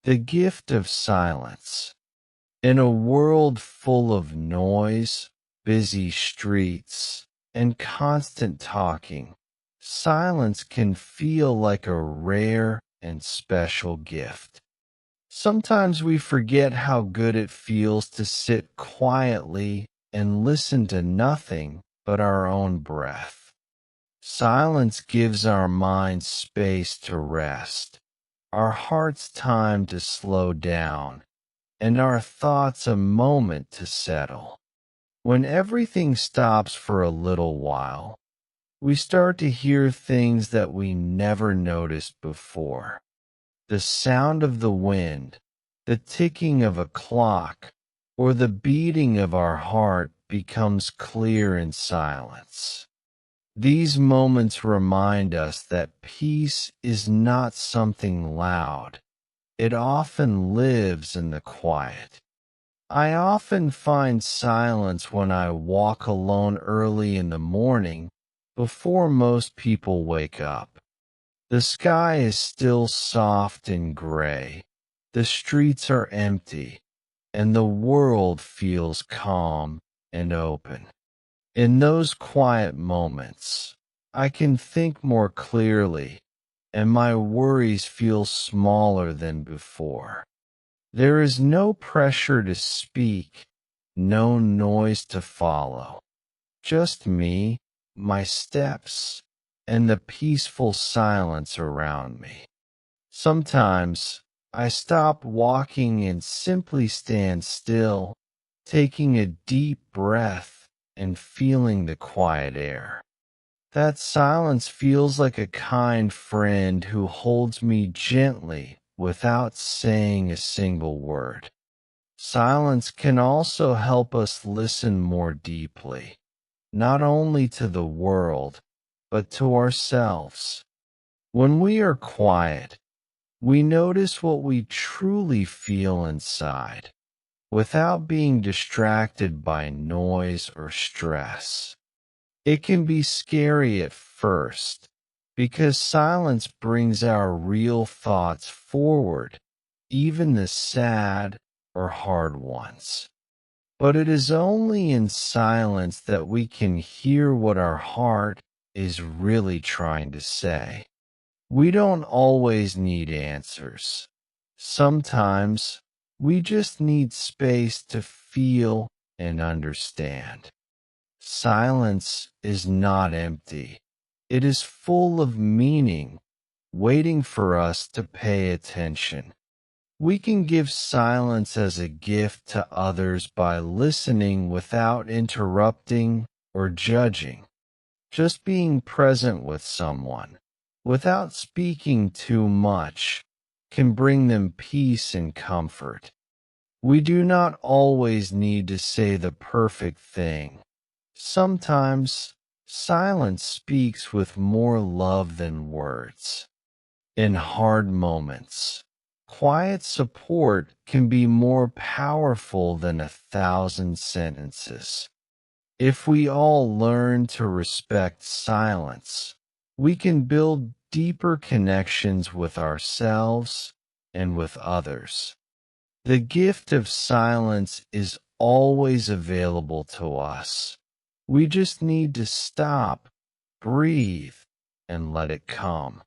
The gift of silence. In a world full of noise, busy streets, and constant talking, silence can feel like a rare and special gift. Sometimes we forget how good it feels to sit quietly and listen to nothing but our own breath. Silence gives our minds space to rest, our hearts time to slow down, and our thoughts a moment to settle. When everything stops for a little while, we start to hear things that we never noticed before. The sound of the wind, the ticking of a clock, or the beating of our heart becomes clear in silence. These moments remind us that peace is not something loud. It often lives in the quiet. I often find silence when I walk alone early in the morning before most people wake up. The sky is still soft and gray. The streets are empty, and the world feels calm and open. In those quiet moments, I can think more clearly, and my worries feel smaller than before. There is no pressure to speak, no noise to follow. Just me, my steps, and the peaceful silence around me. Sometimes I stop walking and simply stand still, taking a deep breath and feeling the quiet air. That silence feels like a kind friend who holds me gently without saying a single word. Silence can also help us listen more deeply, not only to the world, but to ourselves. When we are quiet, we notice what we truly feel inside, without being distracted by noise or stress. It can be scary at first, because silence brings our real thoughts forward, even the sad or hard ones. But it is only in silence that we can hear what our heart is really trying to say. We don't always need answers. Sometimes we just need space to feel and understand. Silence is not empty. It is full of meaning, waiting for us to pay attention. We can give silence as a gift to others by listening without interrupting or judging. Just being present with someone, without speaking too much, can bring them peace and comfort. We do not always need to say the perfect thing. Sometimes, silence speaks with more love than words. In hard moments, quiet support can be more powerful than 1,000 sentences. If we all learn to respect silence, we can build deeper connections with ourselves and with others. The gift of silence is always available to us. We just need to stop, breathe, and let it come.